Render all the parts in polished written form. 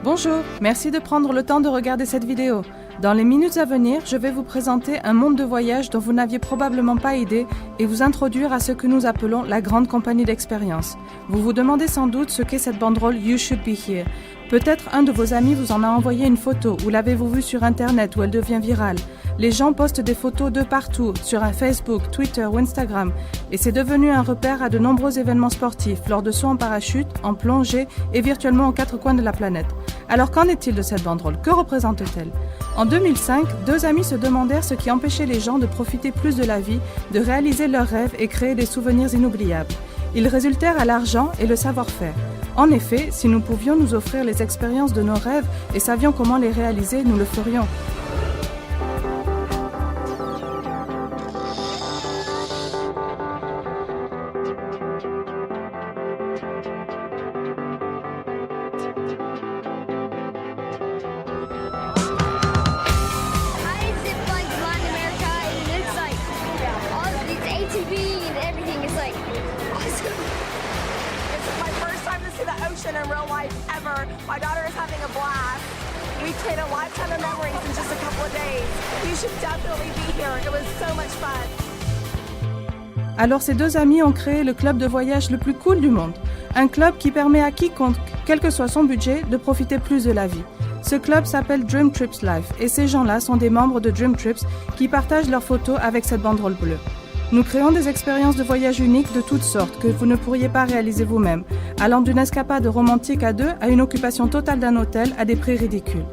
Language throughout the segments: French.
Bonjour, merci de prendre le temps de regarder cette vidéo. Dans les minutes à venir, je vais vous présenter un monde de voyage dont vous n'aviez probablement pas idée et vous introduire à ce que nous appelons la grande compagnie d'expérience. Vous vous demandez sans doute ce qu'est cette banderole You Should Be Here. Peut-être un de vos amis vous en a envoyé une photo ou l'avez-vous vue sur internet où elle devient virale. Les gens postent des photos de partout, sur un Facebook, Twitter ou Instagram, et c'est devenu un repère à de nombreux événements sportifs, lors de sauts en parachute, en plongée et virtuellement aux quatre coins de la planète. Alors qu'en est-il de cette banderole? Que représente-t-elle? En 2005, deux amis se demandèrent ce qui empêchait les gens de profiter plus de la vie, de réaliser leurs rêves et créer des souvenirs inoubliables. Ils résultèrent à l'argent et le savoir-faire. En effet, si nous pouvions nous offrir les expériences de nos rêves et savions comment les réaliser, nous le ferions. In real life ever. My daughter is having a blast. We created a lifetime of memories in just a couple of days. You should definitely be here. It was so much fun. Alors ces deux amis ont créé le club de voyage le plus cool du monde. Un club qui permet à quiconque, quel que soit son budget, de profiter plus de la vie. Ce club s'appelle Dream Trips Life et ces gens-là sont des membres de Dream Trips qui partagent leurs photos avec cette banderole bleue. Nous créons des expériences de voyage uniques de toutes sortes que vous ne pourriez pas réaliser vous-même, allant d'une escapade romantique à deux à une occupation totale d'un hôtel à des prix ridicules.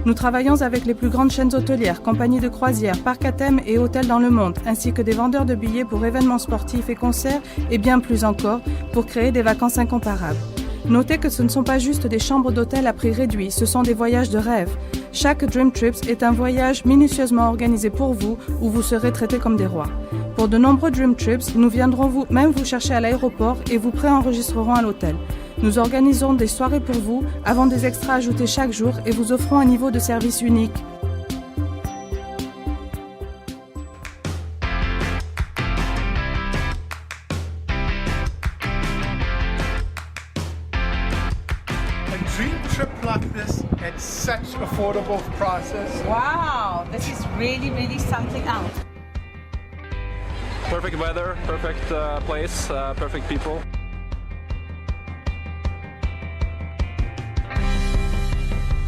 Nous travaillons avec les plus grandes chaînes hôtelières, compagnies de croisières, parcs à thème et hôtels dans le monde, ainsi que des vendeurs de billets pour événements sportifs et concerts et bien plus encore pour créer des vacances incomparables. Notez que ce ne sont pas juste des chambres d'hôtel à prix réduit, ce sont des voyages de rêve. Chaque Dream Trips est un voyage minutieusement organisé pour vous où vous serez traités comme des rois. Pour de nombreux Dream Trips, nous viendrons même vous chercher à l'aéroport et vous préenregistrerons à l'hôtel. Nous organisons des soirées pour vous, avons des extras ajoutés chaque jour et vous offrons un niveau de service unique. A dream trip like this at such affordable prices. Wow, this is really something else. Perfect weather, perfect place, perfect people.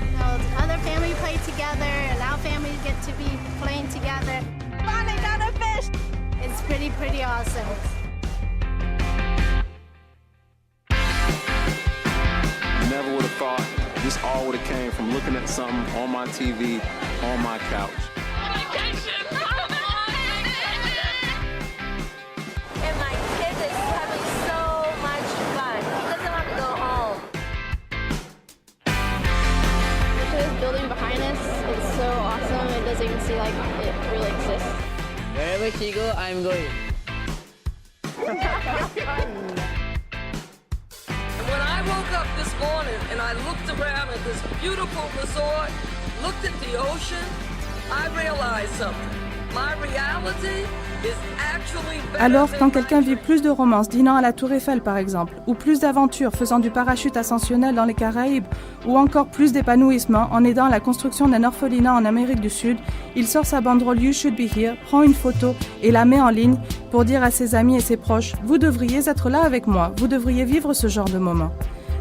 You know, the other family play together and our family get to be playing together. Finally got a fish! It's pretty awesome. Never would have thought this all would have came from looking at something on my TV, on my couch. And my kid is having so much fun. He doesn't want to go home. This building behind us is so awesome. It doesn't even seem like it really exists. Wherever she go, I'm going. When I woke up this morning and I looked around at this beautiful resort, looked at the ocean, I realized something. My reality is actually better Alors, than quand my quelqu'un vit plus de romance dînant à la Tour Eiffel par exemple, ou plus d'aventures faisant du parachute ascensionnel dans les Caraïbes, ou encore plus d'épanouissement en aidant à la construction d'un orphelinat en Amérique du Sud, il sort sa banderole You Should Be Here, prend une photo et la met en ligne pour dire à ses amis et ses proches « Vous devriez être là avec moi, vous devriez vivre ce genre de moment ».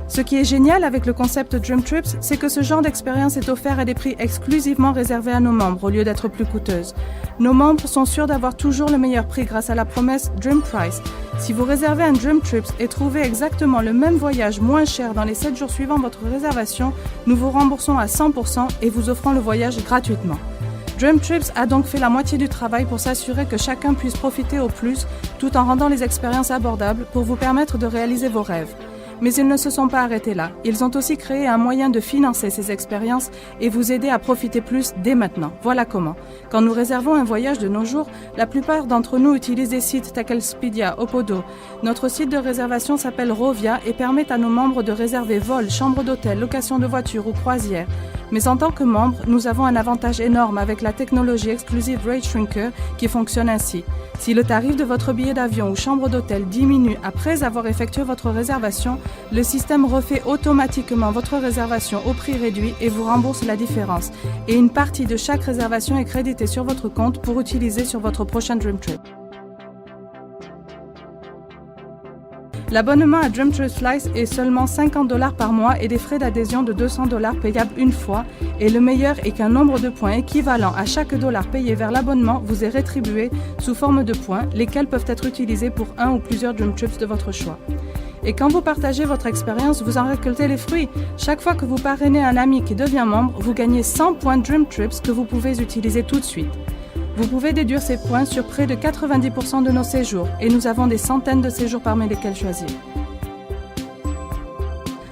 Ce qui est génial avec le concept Dream Trips, c'est que ce genre d'expérience est offert à des prix exclusivement réservés à nos membres au lieu d'être plus coûteuses. Nos membres sont sûrs d'avoir toujours le meilleur prix grâce à la promesse Dream Price. Si vous réservez un Dream Trips et trouvez exactement le même voyage moins cher dans les 7 jours suivant votre réservation, nous vous remboursons à 100% et vous offrons le voyage gratuitement. Dream Trips a donc fait la moitié du travail pour s'assurer que chacun puisse profiter au plus tout en rendant les expériences abordables pour vous permettre de réaliser vos rêves. Mais ils ne se sont pas arrêtés là. Ils ont aussi créé un moyen de financer ces expériences et vous aider à profiter plus dès maintenant. Voilà comment. Quand nous réservons un voyage de nos jours, la plupart d'entre nous utilisent des sites tels qu'Expedia, Opodo. Notre site de réservation s'appelle Rovia et permet à nos membres de réserver vols, chambres d'hôtel, location de voitures ou croisières. Mais en tant que membre, nous avons un avantage énorme avec la technologie Exclusive Rate Shrinker qui fonctionne ainsi. Si le tarif de votre billet d'avion ou chambre d'hôtel diminue après avoir effectué votre réservation, le système refait automatiquement votre réservation au prix réduit et vous rembourse la différence. Et une partie de chaque réservation est créditée sur votre compte pour utiliser sur votre prochain Dream Trip. L'abonnement à Dream Trip Flights est seulement $50 par mois et des frais d'adhésion de $200 payables une fois. Et le meilleur est qu'un nombre de points équivalent à chaque dollar payé vers l'abonnement vous est rétribué sous forme de points, lesquels peuvent être utilisés pour un ou plusieurs Dream Trips de votre choix. Et quand vous partagez votre expérience, vous en récoltez les fruits. Chaque fois que vous parrainez un ami qui devient membre, vous gagnez 100 points Dream Trips que vous pouvez utiliser tout de suite. Vous pouvez déduire ces points sur près de 90% de nos séjours et nous avons des centaines de séjours parmi lesquels choisir.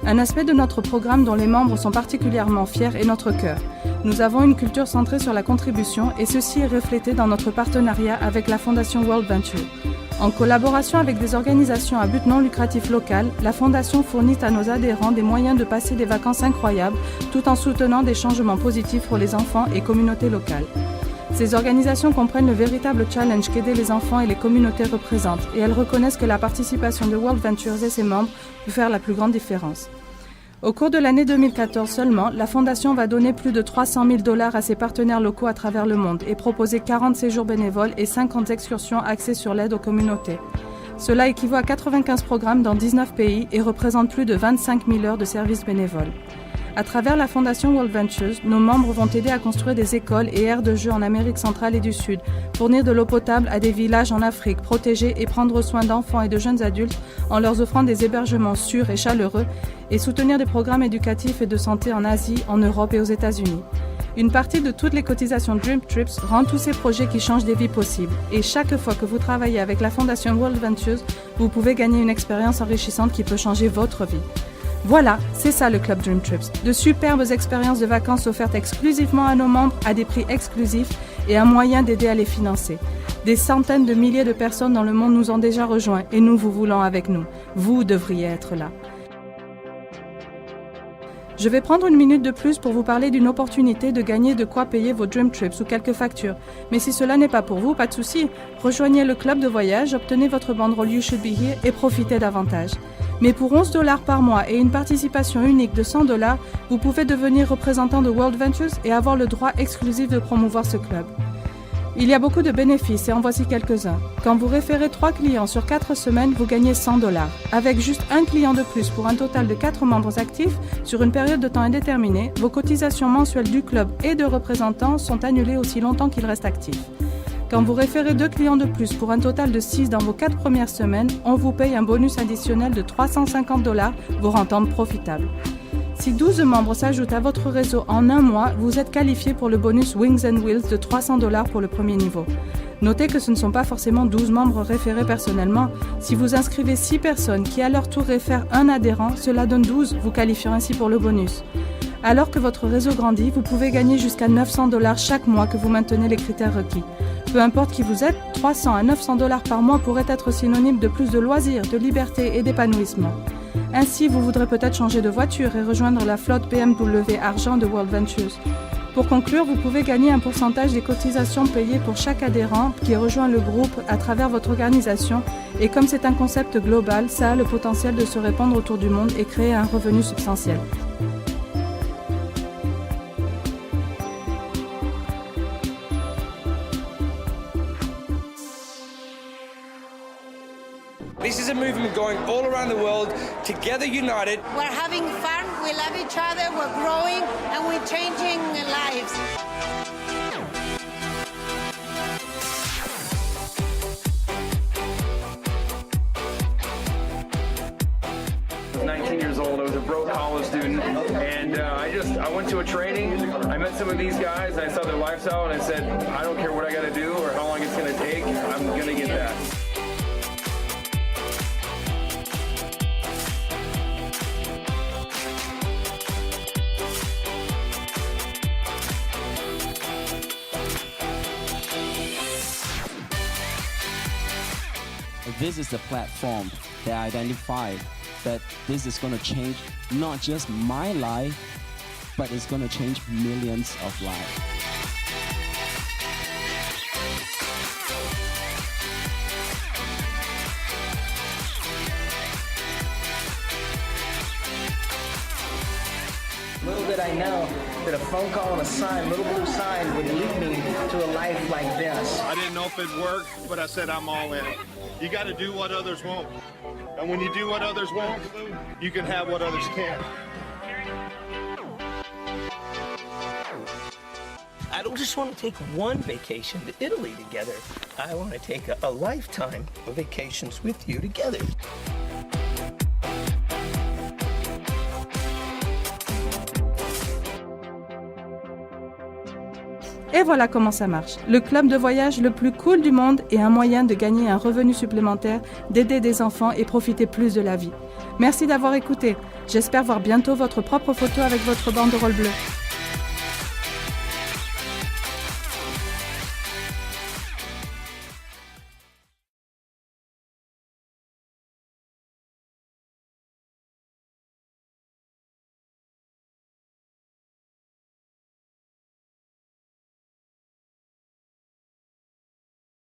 Un aspect de notre programme dont les membres sont particulièrement fiers est notre cœur. Nous avons une culture centrée sur la contribution et ceci est reflété dans notre partenariat avec la Fondation World Venture. En collaboration avec des organisations à but non lucratif local, la Fondation fournit à nos adhérents des moyens de passer des vacances incroyables tout en soutenant des changements positifs pour les enfants et communautés locales. Ces organisations comprennent le véritable challenge qu'aider les enfants et les communautés représentent et elles reconnaissent que la participation de World Ventures et ses membres peut faire la plus grande différence. Au cours de l'année 2014 seulement, la Fondation va donner plus de $300 000 à ses partenaires locaux à travers le monde et proposer 40 séjours bénévoles et 50 excursions axées sur l'aide aux communautés. Cela équivaut à 95 programmes dans 19 pays et représente plus de 25 000 heures de services bénévoles. À travers la Fondation World Ventures, nos membres vont aider à construire des écoles et aires de jeux en Amérique centrale et du Sud, fournir de l'eau potable à des villages en Afrique, protéger et prendre soin d'enfants et de jeunes adultes en leur offrant des hébergements sûrs et chaleureux, et soutenir des programmes éducatifs et de santé en Asie, en Europe et aux États-Unis. Une partie de toutes les cotisations Dream Trips rend tous ces projets qui changent des vies possibles. Et chaque fois que vous travaillez avec la Fondation World Ventures, vous pouvez gagner une expérience enrichissante qui peut changer votre vie. Voilà, c'est ça le Club Dream Trips. De superbes expériences de vacances offertes exclusivement à nos membres à des prix exclusifs et un moyen d'aider à les financer. Des centaines de milliers de personnes dans le monde nous ont déjà rejoints et nous vous voulons avec nous. Vous devriez être là. Je vais prendre une minute de plus pour vous parler d'une opportunité de gagner de quoi payer vos Dream Trips ou quelques factures. Mais si cela n'est pas pour vous, pas de souci. Rejoignez le club de voyage, obtenez votre banderole You Should Be Here et profitez davantage. Mais pour $11 par mois et une participation unique de $100, vous pouvez devenir représentant de World Ventures et avoir le droit exclusif de promouvoir ce club. Il y a beaucoup de bénéfices et en voici quelques-uns. Quand vous référez 3 clients sur 4 semaines, vous gagnez $100. Avec juste un client de plus pour un total de 4 membres actifs sur une période de temps indéterminée, vos cotisations mensuelles du club et de représentants sont annulées aussi longtemps qu'ils restent actifs. Quand vous référez 2 clients de plus pour un total de 6 dans vos 4 premières semaines, on vous paye un bonus additionnel de $350, vous rendant profitable. Si 12 membres s'ajoutent à votre réseau en un mois, vous êtes qualifié pour le bonus Wings and Wheels de $300 pour le premier niveau. Notez que ce ne sont pas forcément 12 membres référés personnellement. Si vous inscrivez 6 personnes qui à leur tour réfèrent un adhérent, cela donne 12, vous qualifiant ainsi pour le bonus. Alors que votre réseau grandit, vous pouvez gagner jusqu'à $900 chaque mois que vous maintenez les critères requis. Peu importe qui vous êtes, $300 à $900 par mois pourrait être synonyme de plus de loisirs, de liberté et d'épanouissement. Ainsi, vous voudrez peut-être changer de voiture et rejoindre la flotte BMW Argent de World Ventures. Pour conclure, vous pouvez gagner un pourcentage des cotisations payées pour chaque adhérent qui rejoint le groupe à travers votre organisation et comme c'est un concept global, ça a le potentiel de se répandre autour du monde et créer un revenu substantiel. This is a movement going all around the world, together united. We're having fun, we love each other, we're growing, and we're changing lives. I was 19 years old, I was a broke college student, and I went to a training, I met some of these guys, I saw their lifestyle, and I said, I don't care what I gotta do or how long it's gonna take, I'm gonna get that. This is the platform that I identified that this is going to change not just my life, but it's gonna change millions of lives. Little did I know that a phone call and a sign, little blue sign, would lead me to a life like this. I didn't know if it'd work, but I said I'm all in. You got to do what others won't. And when you do what others won't, you can have what others can't. I don't just want to take one vacation to Italy together. I want to take a lifetime of vacations with you together. Et voilà comment ça marche. Le club de voyage le plus cool du monde est un moyen de gagner un revenu supplémentaire, d'aider des enfants et profiter plus de la vie. Merci d'avoir écouté. J'espère voir bientôt votre propre photo avec votre banderole bleue.